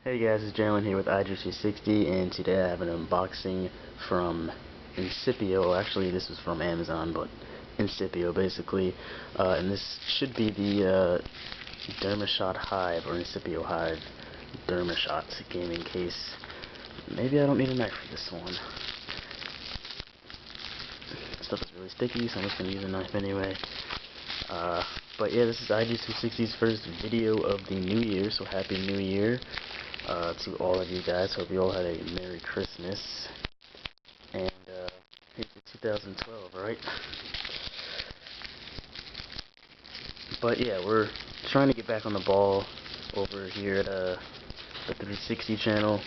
Hey guys, it's Jalen here with iJuice360, and today I have an unboxing from Incipio. Actually, this was from Amazon, but Incipio basically. And this should be the Hive, or Incipio Hive Dermashot gaming case. Maybe I don't need a knife for this one. Stuff is really sticky, so I'm just going to use a knife anyway. But yeah, this is iJuice360's first video of the new year, so Happy New Year to all of you guys. Hope you all had a Merry Christmas. And here's to 2012, right? But yeah, we're trying to get back on the ball over here at the 360 channel.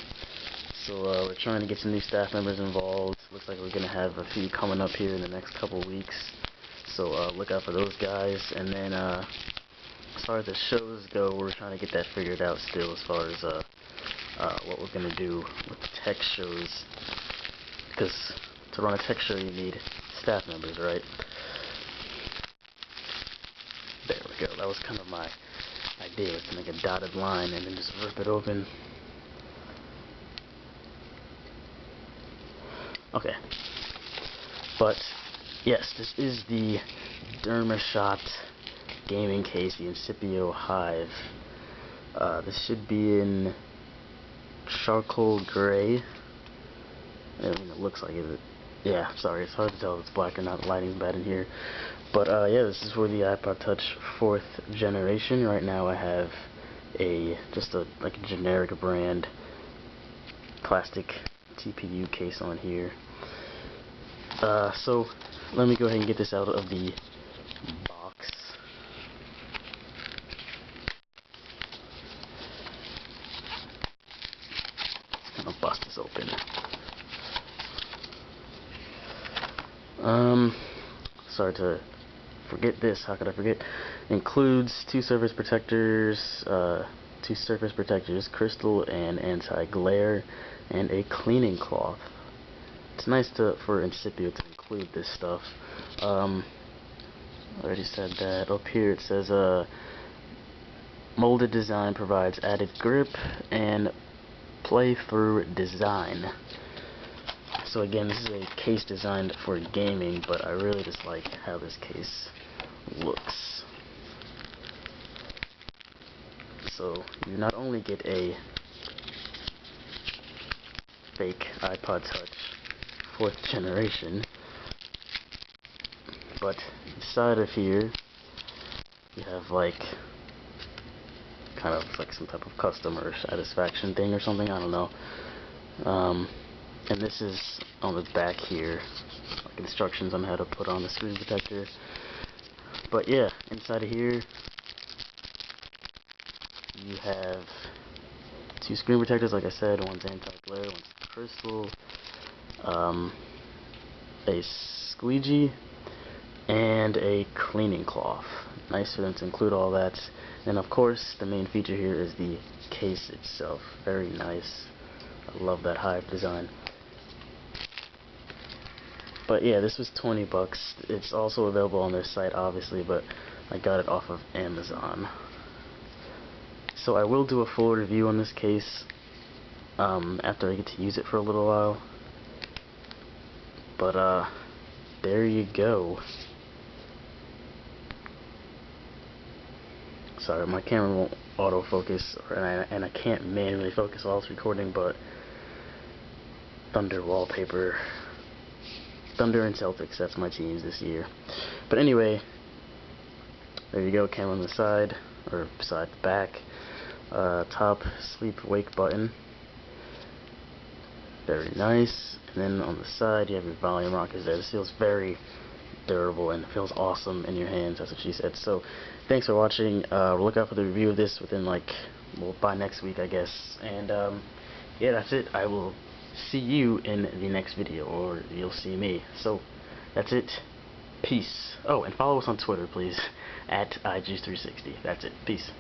So we're trying to get some new staff members involved. Looks like we're going to have a few coming up here in the next couple weeks. So look out for those guys. And then as far as the shows go, we're trying to get that figured out still, as far as what we're going to do with the tech shows. Because to run a tech show, you need staff members, right? There we go. That was kind of my idea, was to make a dotted line and then just rip it open. Okay. But yes, this is the Dermashot gaming case, the Incipio Hive. This should be in charcoal gray. I mean, it looks like it. Yeah, sorry, it's hard to tell if it's black or not. The lighting's bad in here. But yeah, this is for the iPod Touch 4th generation. Right now I have just a generic brand plastic TPU case on here. So let me go ahead and get this out of the box. I'm gonna bust this open. Sorry to forget this. How could I forget? Includes two surface protectors, crystal and anti-glare, and a cleaning cloth. It's nice for Incipio to include this stuff. I already said that. Up here it says molded design provides added grip and play-through design. So again, this is a case designed for gaming, but I really just like how this case looks. So you not only get a fake iPod Touch 4th generation, but inside of here you have kind of like some type of customer satisfaction thing or something, I don't know. And this is on the back here, like instructions on how to put on the screen protector. But yeah, inside of here you have two screen protectors, like I said. One's anti-glare, one's crystal, a squeegee, and a cleaning cloth. Nice for them to include all that. And of course, the main feature here is the case itself. Very nice. I love that Hive design. But yeah, this was 20 bucks. It's also available on their site, obviously, but I got it off of Amazon. So I will do a full review on this case after I get to use it for a little while. But there you go. Sorry, my camera won't autofocus, and I can't manually focus while it's recording, but Thunder wallpaper. Thunder and Celtics, that's my teams this year. But anyway, there you go, camera on the side, or side to back. Top sleep wake button. Very nice. And then on the side you have your volume rockers there. This feels very durable and feels awesome in your hands, that's what she said. So thanks for watching. Look out for the review of this within by next week, I guess. And yeah, that's it. I will see you in the next video, or you'll see me. So that's it. Peace. Oh, and follow us on Twitter, please, at iJuice360. That's it. Peace.